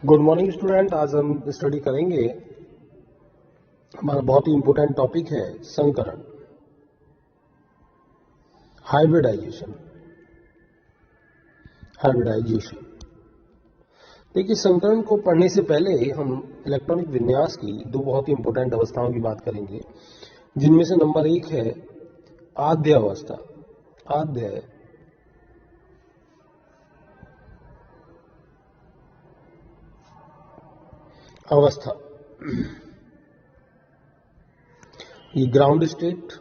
Good morning student. आज हम study करेंगे, हमारा बहुत ही इंपॉर्टेंट टॉपिक है संकरण, हाइब्रिडाइजेशन। देखिए, संकरण को पढ़ने से पहले हम इलेक्ट्रॉनिक विन्यास की दो बहुत ही इंपॉर्टेंट अवस्थाओं की बात करेंगे, जिनमें से नंबर एक है आद्य अवस्था। आद्य अवस्था, ये ग्राउंड स्टेट,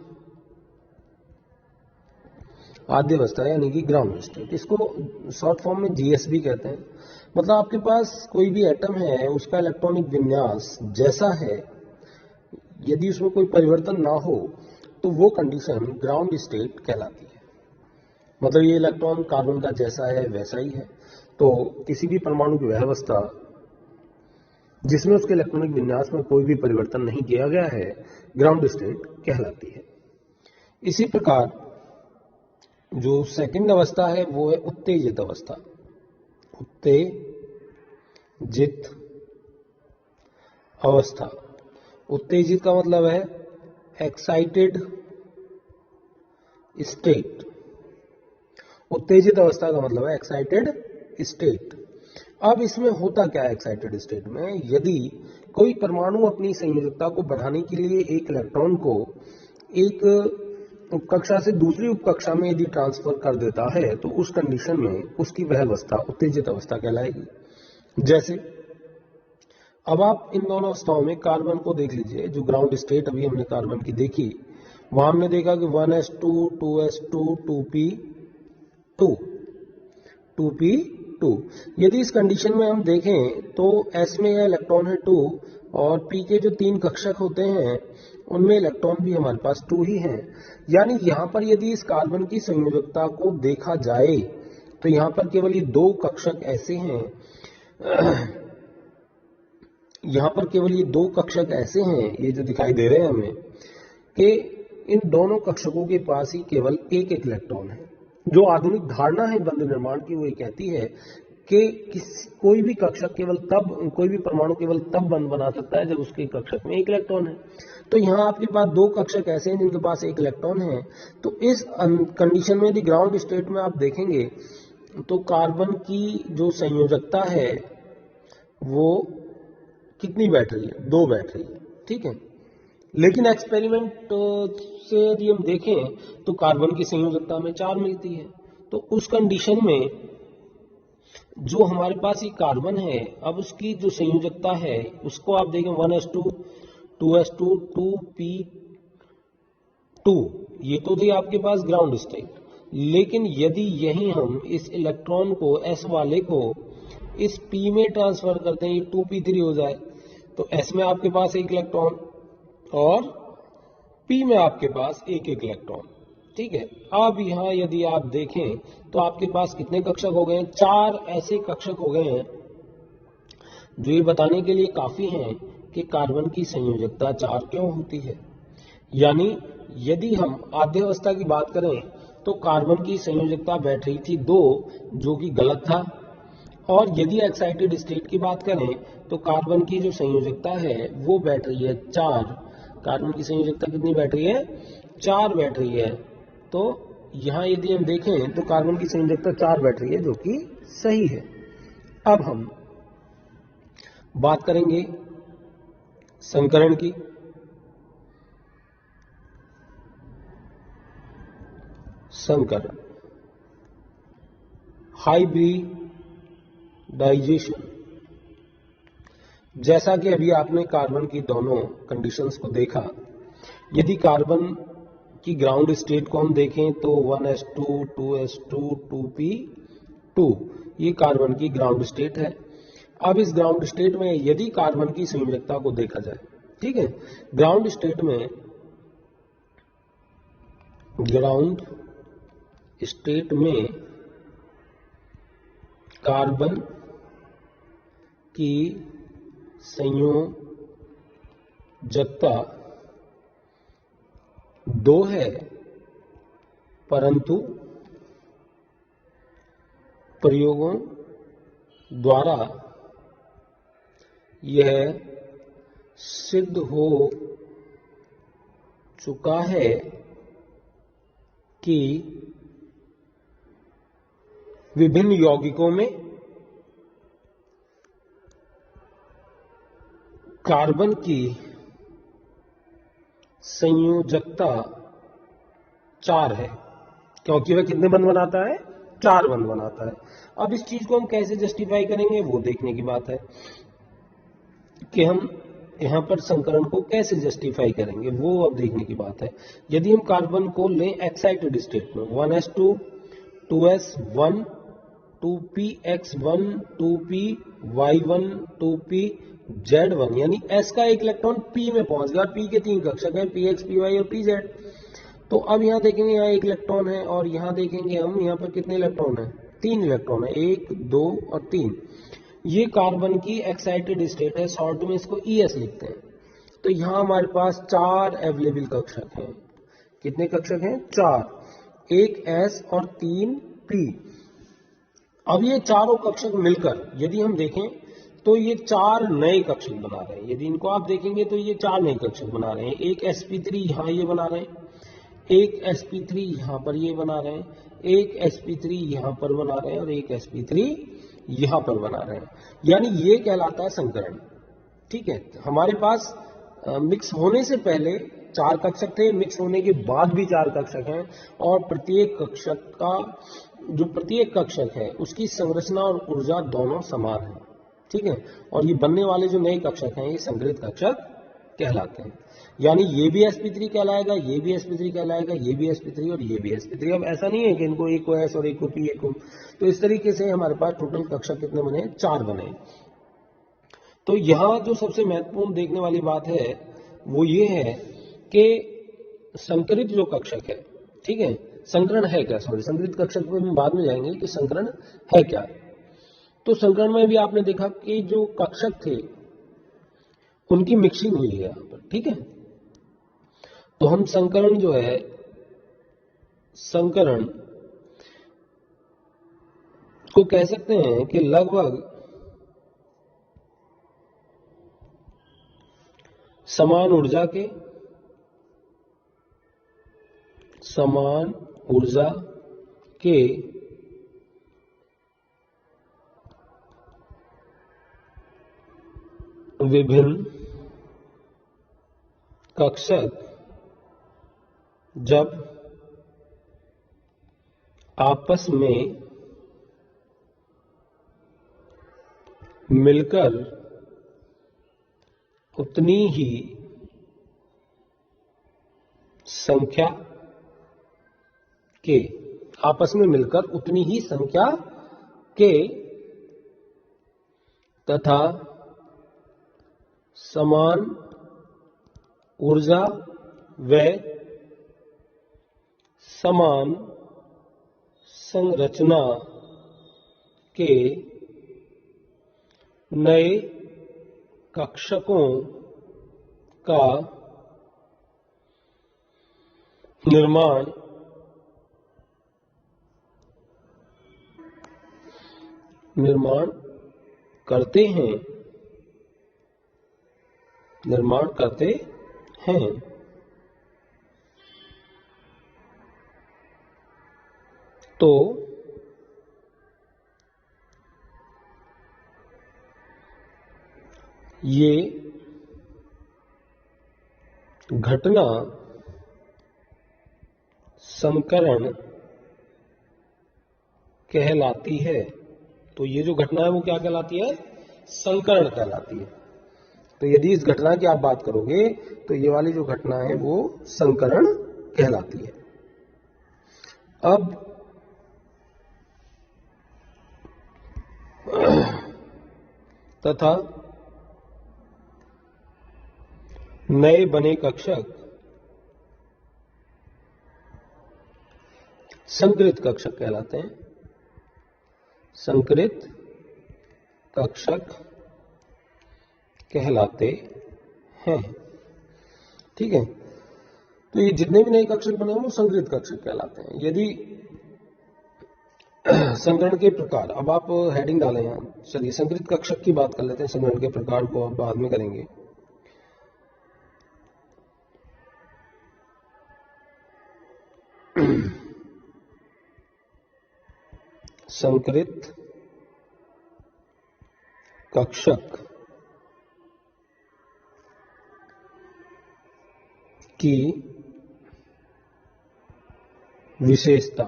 आद्य अवस्था यानी कि ग्राउंड स्टेट, इसको शॉर्ट फॉर्म में जीएसबी कहते हैं। मतलब आपके पास कोई भी एटम है, उसका इलेक्ट्रॉनिक विन्यास जैसा है, यदि उसमें कोई परिवर्तन ना हो तो वो कंडीशन ग्राउंड स्टेट कहलाती है। मतलब ये इलेक्ट्रॉन कार्बन का जैसा है वैसा ही है, तो किसी भी परमाणु की वह अवस्था जिसमें उसके इलेक्ट्रॉनिक विन्यास में कोई भी परिवर्तन नहीं किया गया है, ग्राउंड स्टेट कहलाती है। इसी प्रकार जो सेकंड अवस्था है वो है उत्तेजित अवस्था। उत्तेजित अवस्था, उत्तेजित का मतलब है एक्साइटेड स्टेट। उत्तेजित अवस्था का मतलब है एक्साइटेड स्टेट। अब इसमें होता क्या है एक्साइटेड स्टेट में? यदि कोई परमाणु अपनी संयोजकता को बढ़ाने के लिए एक इलेक्ट्रॉन को एक उपकक्षा से दूसरी उपकक्षा में यदि ट्रांसफर कर देता है, तो उस कंडीशन में उसकी वह अवस्था उत्तेजित अवस्था कहलाएगी। जैसे अब आप इन दोनों अवस्थाओं में कार्बन को देख लीजिए। जो ग्राउंड स्टेट अभी हमने कार्बन की देखी, वहां हमने देखा कि 1s2 2s2 2p2 2p2। यदि इस कंडीशन में हम देखें तो s में यह इलेक्ट्रॉन है 2 और p के जो 3 कक्षक होते हैं उनमें इलेक्ट्रॉन भी हमारे पास 2 ही हैं। यानी यहां पर यदि इस कार्बन की संयोजकता को देखा जाए तो यहां पर केवल ये 2 कक्षक ऐसे हैं यहां पर केवल ये 2 कक्षक ऐसे हैं, ये जो दिखाई दे रहे हैं हमें, कि इन दोनों कक्षकों के पास ही केवल एक एक इलेक्ट्रॉन है। जो आधुनिक धारणा है बंध निर्माण की, वो ये कहती है कि कोई भी कक्षक केवल तब, कोई भी परमाणु केवल तब बंध बना सकता है जब उसके कक्षक में एक इलेक्ट्रॉन है। तो यहाँ आपके पास 2 कक्षक ऐसे हैं जिनके पास एक इलेक्ट्रॉन है। तो इस कंडीशन में यदि ग्राउंड स्टेट में आप देखेंगे तो कार्बन की जो संयोजकता है वो कितनी बैठ रही है? 2 बैठ रही है, ठीक है। लेकिन एक्सपेरिमेंट से यदि हम देखें तो कार्बन की संयोजकता में 4 मिलती है। तो उस कंडीशन में जो हमारे पास ये कार्बन है, अब उसकी जो संयोजकता है उसको आप देखें 1s2 2s2 2p2, ये तो थी आपके पास ग्राउंड स्टेट। लेकिन यदि यही हम इस इलेक्ट्रॉन को s वाले को इस p में ट्रांसफर करते हैं, ये 2p3 हो जाए, तो s में आपके पास एक इलेक्ट्रॉन और p में आपके पास एक एक इलेक्ट्रॉन, ठीक है। अब यहां यदि आप देखें तो आपके पास कितने कक्षक हो गए? 4 ऐसे कक्षक हो गए हैं जो ये बताने के लिए काफी हैं कि कार्बन की संयोजकता 4 क्यों होती है। यानी यदि हम आद्य अवस्था की बात करें तो कार्बन की संयोजकता बैठ रही थी 2, जो कि गलत था। और यदि एक्साइटेड स्टेट की बात करें तो कार्बन की जो संयोजकता है वो बैठ रही है 4। कार्बन की संयोजकता कितनी बैठ रही है? 4 बैठ रही है। तो यहां यदि हम देखें तो कार्बन की संयोजकता 4 बैठ रही है, जो कि सही है। अब हम बात करेंगे संकरण की। संकरण, हाइब्रिडाइजेशन। जैसा कि अभी आपने कार्बन की दोनों कंडीशंस को देखा, यदि कार्बन की ग्राउंड स्टेट को हम देखें तो 1s2 2s2 2p2, ये कार्बन की ग्राउंड स्टेट है। अब इस ग्राउंड स्टेट में यदि कार्बन की संयोजकता को देखा जाए, ठीक है, ग्राउंड स्टेट में कार्बन की संयोजकता 2 है, परंतु प्रयोगों द्वारा यह सिद्ध हो चुका है कि विभिन्न यौगिकों में कार्बन की संयोजकता 4 है, क्योंकि वह कितने बंध बनाता है? 4 बंध बनाता है। अब इस चीज को हम कैसे जस्टिफाई करेंगे वो देखने की बात है कि हम यहां पर संकरण को कैसे जस्टिफाई करेंगे, वो अब देखने की बात है। यदि हम कार्बन को लें एक्साइटेड स्टेट में 1s2 2s1 2px1 2py1 2pz1, यानी s का एक इलेक्ट्रॉन p में पहुंच गया। p के 3 कक्षक हैं, px py और pz। तो अब यहां देखेंगे, यहाँ एक इलेक्ट्रॉन है और यहां देखेंगे हम यहाँ पर कितने इलेक्ट्रॉन हैं? 3 इलेक्ट्रॉन है, 1 2 और 3। ये कार्बन की एक्साइटेड स्टेट है, शॉर्ट में इसको ES लिखते हैं। तो यहां हमारे पास 4 अवेलेबल कक्षक हैं। कितने कक्षक हैं? 4, 1 S और 3 P। अब ये चारों कक्षक मिलकर यदि हम देखें तो ये 4 नए कक्षक बना रहे हैं। यदि इनको आप देखेंगे तो ये 4 नए कक्षक बना रहे हैं। एक sp3 यहाँ ये बना रहे हैं, एक sp3 यहाँ पर ये बना रहे हैं, एक sp3 यहाँ पर बना रहे हैं और एक sp3 यहाँ पर बना रहे हैं। यानी ये कहलाता है संकरण। ठीक है, हमारे पास मिक्स होने से पहले 4 कक्षक थे, मिक्स होने के बाद भी 4 कक्षक हैं और प्रत्येक कक्षक का जो प्रत्येक कक्षक है उसकी संरचना और ऊर्जा दोनों समान है। ठीक है, और ये बनने वाले जो नए कक्षक हैं ये संकरित कक्षक कहलाते हैं। यानी ये भी sp3 कहलाएगा, ये भी sp3 कहलाएगा, ये भी sp3 और ये भी sp3। अब ऐसा नहीं है कि इनको एक को s और एक को p एक को, तो इस तरीके से हमारे पास टोटल कक्षक कितने बने? 4 बने। तो यहां जो सबसे महत्वपूर्ण देखने वाली बात है वो ये है कि संकरित जो कक्षक है, ठीक है, संकरण है क्या? सॉरी, संकरित कक्षक पे हम बाद में जाएंगे कि संकरण है क्या। तो संकरण में भी आपने देखा कि जो कक्षक थे उनकी मिक्सिंग हुई है यहां पर। ठीक है, तो हम संकरण जो है, संकरण को कह सकते हैं कि लगभग समान ऊर्जा के विभिन्न कक्षक जब आपस में मिलकर उतनी ही संख्या के तथा समान ऊर्जा व समान संरचना के नए कक्षकों का निर्माण करते हैं। तो ये घटना संकरण कहलाती है। तो ये जो घटना है वो क्या कहलाती है? संकरण कहलाती है। तो यदि इस घटना की आप बात करोगे तो ये वाली जो घटना है वो संकरण कहलाती है। अब तथा नए बने कक्षक संकरित कक्षक कहलाते हैं। संकरित कक्षक कहलाते हैं। ठीक है, तो ये जितने भी नए कक्षक बने हैं वो संकरित कक्षक कहलाते हैं। यदि संकरण के प्रकार, अब आप हेडिंग डालें यहाँ। चलिए संकरित कक्षक की बात कर लेते हैं, संकरण के प्रकार को अब बाद में करेंगे। संकरित कक्षक की विशेषता,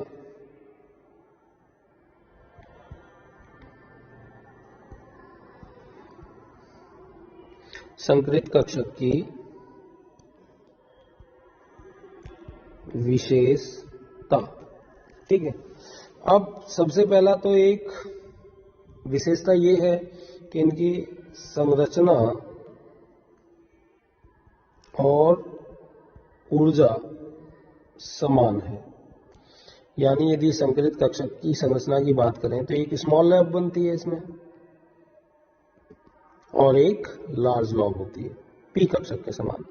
संकरित कक्षक की विशेषता, ठीक है। अब सबसे पहला तो एक विशेषता ये है कि इनकी संरचना और ऊर्जा समान है। यानी यदि संकरित कक्षक की संरचना की बात करें तो एक स्मॉल लॉब बनती है इसमें और एक लार्ज लॉब होती है, पी कक्षक के समान।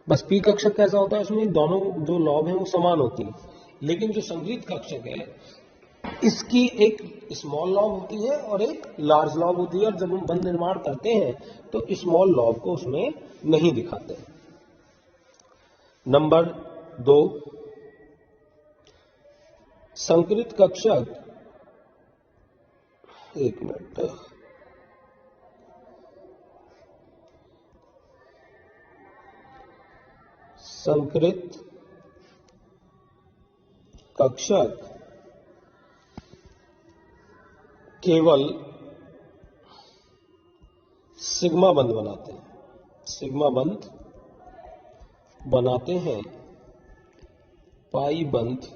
बस पी कक्षक कैसा होता है, उसमें दोनों जो लॉब हैं वो समान होती है। लेकिन जो संकरित कक्षक है इसकी एक स्मॉल लॉब होती है और एक लार्ज लॉब होती है, और जब हम बंध निर्माण करते हैं तो स्मॉल लॉब को उसमें नहीं दिखाते। नंबर 2, संकरित कक्षक, एक मिनट, संकरित कक्षक केवल सिग्मा बंध बनाते हैं, सिग्मा बंध बनाते हैं, पाई बंध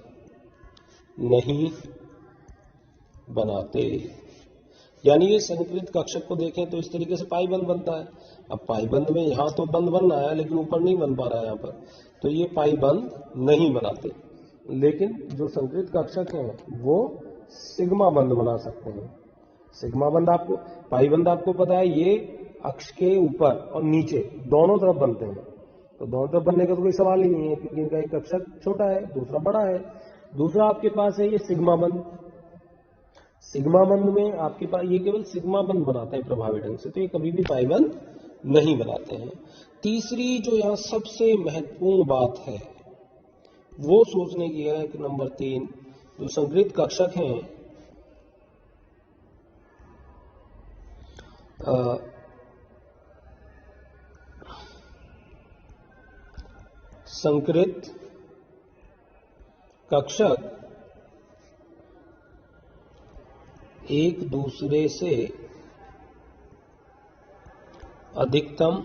नहीं बनाते। यानी ये संकरित कक्षक को देखें तो इस तरीके से पाई बंध बनता है। अब पाई बंध में यहां तो बंध बन रहा है लेकिन ऊपर नहीं बन पा रहा है यहां पर, तो ये पाई बंध नहीं बनाते। लेकिन जो संकरित कक्षक हैं वो सिग्मा बंध बना सकते हैं। सिग्मा बंध आपको, पाई बंध आपको पता है ये अक्ष के ऊपर और नीचे दोनों तरफ बनते हैं, तो दोनों तरफ बनने का तो कोई सवाल ही नहीं है क्योंकि इनका एक कक्षक छोटा है दूसरा बड़ा है। दूसरा आपके पास है ये सिग्मा बंध। सिग्मा बंध में आपके पास ये केवल सिग्मा बंध बनाते हैं प्रभावी ढंग से, तो ये कभी भी पाई बंध नहीं बनाते हैं। तीसरी जो यहां सबसे महत्वपूर्ण बात है वो सोचने की है कि नंबर 3, जो संकरित कक्षक हैं संकरित कक्षक एक दूसरे से अधिकतम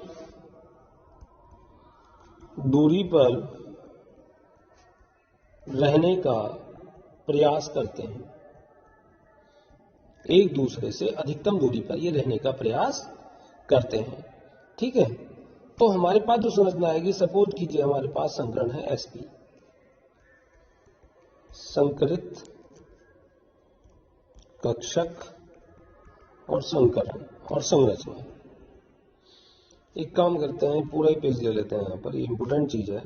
दूरी पर रहने का प्रयास करते हैं। एक दूसरे से अधिकतम दूरी पर ये रहने का प्रयास करते हैं, ठीक है। तो हमारे पास जो संरचना आएगी, सपोज कीजिए हमारे पास संकरण है एसपी, संकरित कक्षक और संकरण और संरचना। एक काम करते हैं, पूरा ही पेज ले लेते हैं, यहां पर ये इंपोर्टेंट चीज है।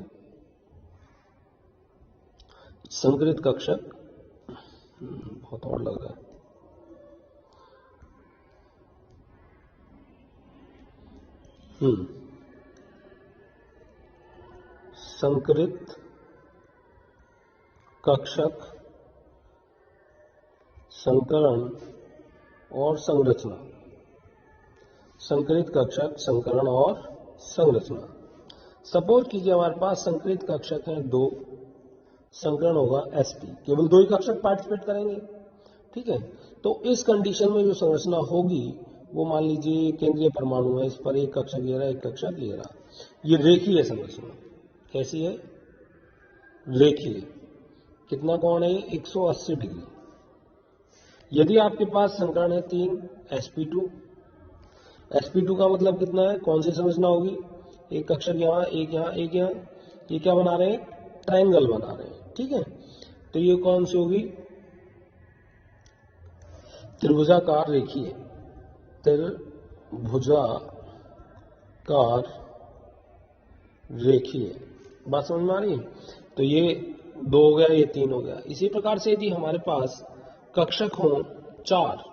संकरित कक्षक बहुत और लग रहा है, संकरित कक्षक, संकरण और संरचना। संकरित कक्षक, संकरण और संरचना। सपोज कीजिए हमारे पास संकरित कक्षक हैं 2, संकरण होगा एसपी, केवल 2 ही कक्षक पार्टिसिपेट करेंगे, ठीक है। तो इस कंडीशन में जो संरचना होगी वो मान लीजिए केंद्रीय परमाणु है, इस पर एक कक्षक ले रहा, एक कक्षक ले रहा, ये रेखीय संरचना। कैसी है? रेखीय। कितना कोण है? 180 डिग्री। यदि आपके पास संकरण है 3 sp2, sp2 का मतलब कितना है? कौन सी संरचना होगी? एक कक्षक यहाँ, एक यहाँ, एक यहाँ, ये क्या बना रहे हैं? ट्रायंगल बना रहे हैं, ठीक है। तो ये कौन सी होगी? त्रिभुजाकार रेखीय, त्रिभुजाकार रेखीय। बात समझ में आ रही है? तो ये 2 हो गया, ये 3 हो गया। इसी प्रकार से यदि हमारे पास कक्षक हो 4,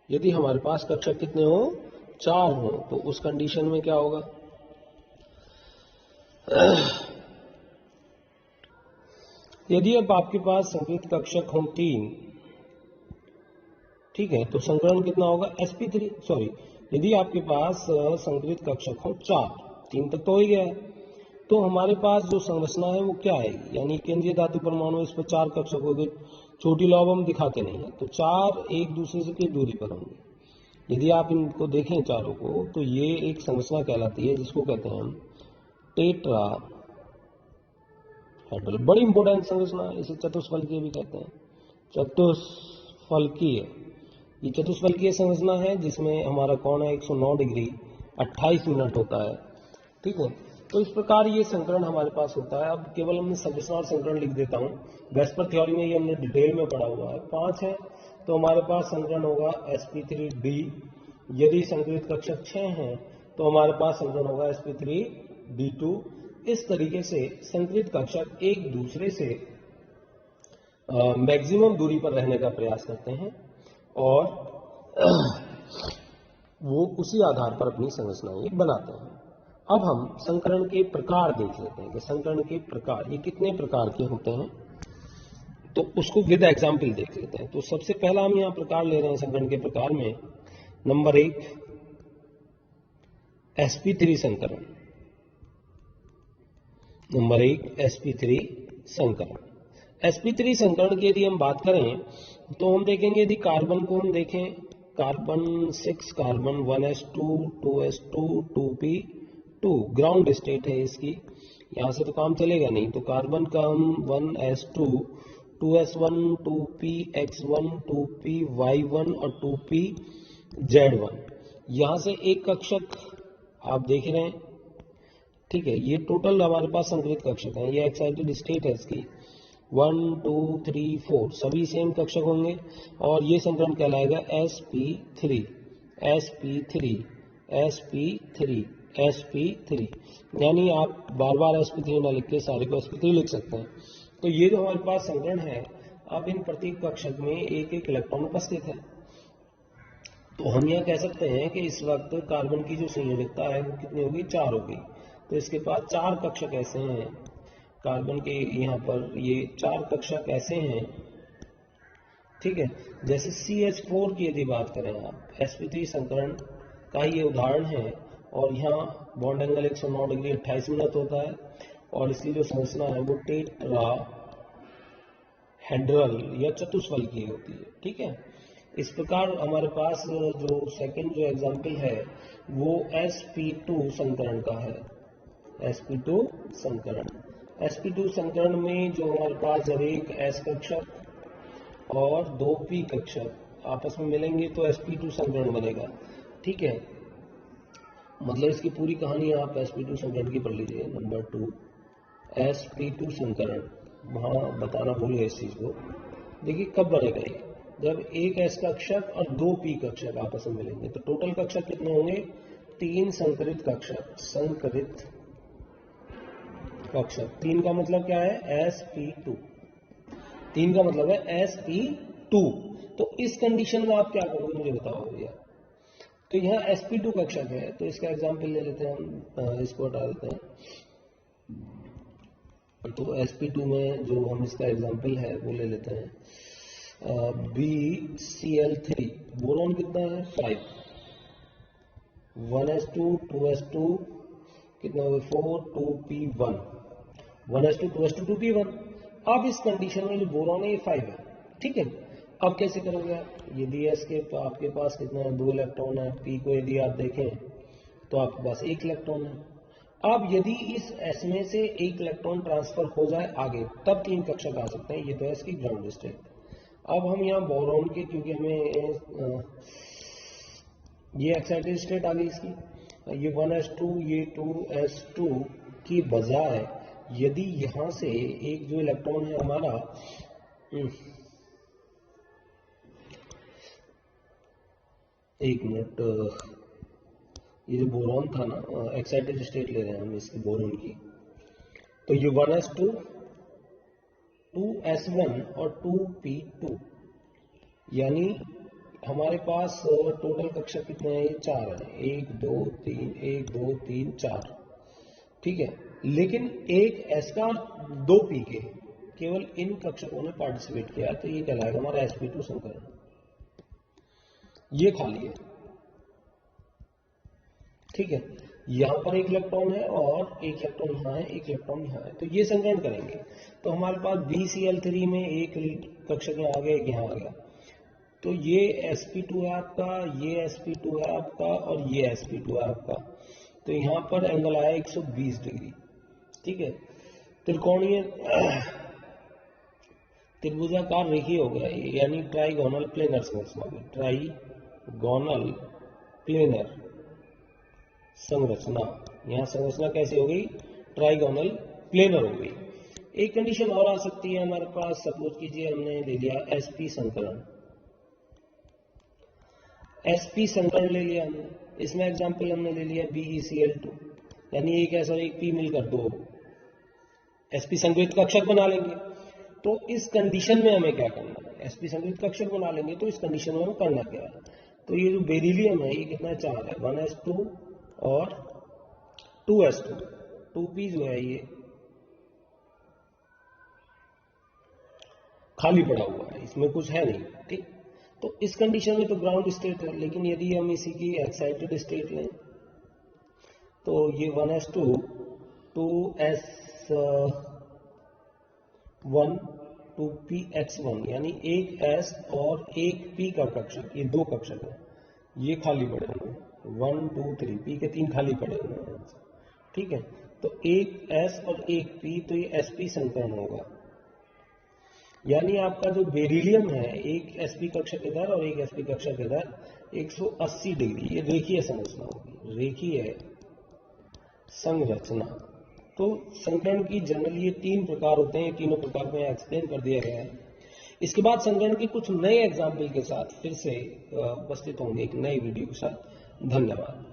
यदि हमारे पास कक्षक कितने हो 4 हो, तो उस कंडीशन में क्या होगा, यदि अब आपके पास संकृत कक्षक हो 3, ठीक है, तो संकरण कितना होगा sp3, सॉरी, यदि आपके पास संकृत कक्षक हो 4, 3 तक तो हो ही गया है, तो हमारे पास जो संरचना है वो क्या आएगी, यानी केंद्रीय धातु परमाणु, इस पर 4 कक्षक हो गए, छोटी लॉब हम दिखाते नहीं है, तो 4 एक दूसरे से कितनी दूरी पर होंगे। यदि आप इनको देखें चारों को, तो ये एक संरचना कहलाती है जिसको कहते हैं हम टेट्रा हेड्रल। बड़ी इंपॉर्टेंट संरचना है, इसे चतुष्फलकीय भी कहते हैं, चतुष्फलकीय। ये चतुष्फलकीय संरचना है जिसमें हमारा कोण है 109 डिग्री 28 मिनट होता है, ठीक है। तो इस प्रकार ये संकरण हमारे पास होता है। अब केवल हमने संरचना और संकरण लिख देता हूँ, वेस्पर थ्योरी में ये हमने डिटेल में पढ़ा हुआ है। 5 है तो हमारे पास संकरण होगा sp3d। यदि संकृत कक्षक 6 है तो हमारे पास संकरण होगा sp3d2। इस तरीके से संकृत कक्षक एक दूसरे से मैक्सिमम दूरी पर रहने का प्रयास करते हैं और वो उसी आधार पर अपनी संरचनाएं बनाते हैं। अब हम संकरण के प्रकार देख लेते हैं कि संकरण के प्रकार ये कितने प्रकार के होते हैं, तो उसको विद एग्जाम्पल देख लेते हैं। तो सबसे पहला हम यहाँ प्रकार ले रहे हैं संकरण के प्रकार में, नंबर 1 sp3 संकरण। नंबर 1 sp3 संकरण। sp3 संकरण की यदि हम बात करें तो हम देखेंगे, यदि कार्बन को हम देखें, carbon 6 carbon 1s2 2s2 2p2 ground state है इसकी, यहां से तो काम चलेगा नहीं, तो कार्बन का हम 1s2 2s1 2px1 2py1 और 2pz1, यहां से एक कक्षक आप देख रहे हैं, ठीक है। ये टोटल हमारे पास संकलित कक्षक हैं, ये एक्साइटेड स्टेट है इसकी 1 2 3 4 सभी सेम कक्षक होंगे और ये संकरण कहलाएगा sp3 sp3 sp3 sp3। यानी आप बार बार sp3 ना लिख के सारे को sp3 लिख सकते हैं। तो ये जो हमारे पास संकरण है, अब इन प्रत्येक कक्षक में एक एक इलेक्ट्रॉन उपस्थित है, तो हम यह कह सकते हैं कि इस वक्त कार्बन की जो संयोजकता है वो कितनी होगी 4 होगी। तो इसके पास 4 कक्षक ऐसे हैं, कार्बन के यहाँ पर ये 4 कक्षक ऐसे हैं, ठीक है। जैसे CH4 की यदि बात करें आप, sp3 संकरण का ये उदाहरण है और यहाँ बॉन्ड एंगल 109 डिग्री 28 मिनट होता है और इसकी जो संरचना है वो टेट्रा हेड्रल या चतुष्फलकीय होती है, ठीक है। इस प्रकार हमारे पास जो सेकंड जो एग्जांपल है वो sp2 संकरण का है, sp2 संकरण। sp2 संकरण में जो हमारे पास जब एक s कक्षक और 2 p कक्षक आपस में मिलेंगे तो sp2 संकरण बनेगा, ठीक है। मतलब इसकी पूरी कहानी आप sp2 संकरण की पढ़ लीजिए। नंबर 2 sp2 संकरण, वहां बताना भूल गए इस चीज को। देखिए कब बनेगा ये, जब एक s कक्षक और 2 p कक्षक आपस में मिलेंगे, तो टोटल कक्षक कितने होंगे 3 संकरित कक्षक, संकरित कक्षक। 3 का मतलब क्या है sp2, 3 का मतलब है sp2। तो इस कंडीशन में आप क्या करोगे मुझे बताओ भैया। तो यहाँ sp2 कक्षक है, तो इसका एग्जांपल ले लेते हैं हम, इसको हटा देते हैं। तो sp2 में जो हम इसका एग्जांपल है वो ले लेते हैं BCl3, बोरॉन कितना है 5, 1s2 2s2 कितना हो 4 2p1, 1s2 2s2 2p1। अब इस कंडीशन में जो बोरॉन है ये 5 है, ठीक है। अब कैसे करोगे आप, यदि s के आपके पास कितना है 2 इलेक्ट्रॉन है, p को यदि आप देखें तो आपके पास 1 इलेक्ट्रॉन है। अब यदि इस s में से 1 इलेक्ट्रॉन ट्रांसफर हो जाए आगे, तब 3 कक्षक आ सकते हैं। ये तो s की ग्राउंड स्टेट। अब हम यहाँ बोरॉन के, क्योंकि हमें ये एक्साइटेड स्टेट आ गई इसकी, ये 1s2 ये 2s2 की बजाय यदि यहां से एक जो इलेक्ट्रॉन है हमारा, एक मिनट, ये जो बोरॉन था ना, एक्साइटेड स्टेट ले रहे हैं हम इसकी बोरॉन की, तो ये 1s2 2s1 और 2p2, यानी हमारे पास टोटल कक्षक कितने हैं? ये 4 है, 1 2 3, 1 2 3 4, ठीक है। लेकिन एक एस का 2 पी के, केवल इन कक्षकों ने पार्टिसिपेट किया, तो ये कहलाएगा हमारा sp2 संकरण। ये खाली है, ठीक है। यहाँ पर एक इलेक्ट्रॉन है और एक इलेक्ट्रॉन यहाँ है, एक इलेक्ट्रॉन यहाँ है, तो ये संकरण करेंगे। तो हमारे पास BCl3 में एक कक्षक यहाँ आ गया, एक यहाँ आ गया, तो ये sp2 है आपका, ये sp2 है आपका और ये sp2 है आपका। तो यहाँ पर एंगल आया 120 डिग्री, ठीक है। त्रिकोणीय त्रिभुजाकार रेखीय हो गया ये, यानी ट्राइगोनल प्लेनर संरचना में, ट्राइगोनल प्लेनर संरचना। यहाँ संरचना कैसे हो गई? ट्राइगोनल प्लेनर हो गई। एक कंडीशन और आ सकती है हमारे पास, सपोज कीजिए हमने ले लिया sp संकरण, sp संकरण ले लिया हमने, इसमें एग्जांपल हमने ले लिया BeCl2, यानी एक ऐसा एक p मिलकर दो sp संकरित कक्षक बना लेंगे। तो इस कंडीशन में हमें क्या करना है? sp संकरित कक्षक बना लेंगे, तो इस कंडीशन में हमें करना क्या है? तो ये जो बेरिलियम है ये कितना 4 है, 1s2 और 2s2, 2p जो है ये खाली पड़ा हुआ है, इसमें कुछ है नहीं, ठीक। तो इस कंडीशन में तो ग्राउंड स्टेट है, लेकिन यदि हम इसी की एक्साइटेड स्टेट लें तो ये 1s2 2s1 2px1, यानी एक s और एक p का कक्षक, ये दो कक्षक है, ये खाली पड़े हुए 1 2 3, p के 3 खाली पड़े हुए हैं, ठीक है। तो एक s और एक p, तो ये sp संकरण होगा, यानी आपका जो बेरिलियम है एक sp कक्षक इधर और एक sp कक्षक इधर 180 डिग्री, ये रेखीय संरचना होगी, रेखीय संरचना। तो संकरण की जनरली ये 3 प्रकार होते हैं, तीनों प्रकार को एक्सप्लेन कर दिया गया है। इसके बाद संकरण के कुछ नए एग्जाम्पल के साथ फिर से उपस्थित होंगे एक नए वीडियो के साथ। धन्यवाद।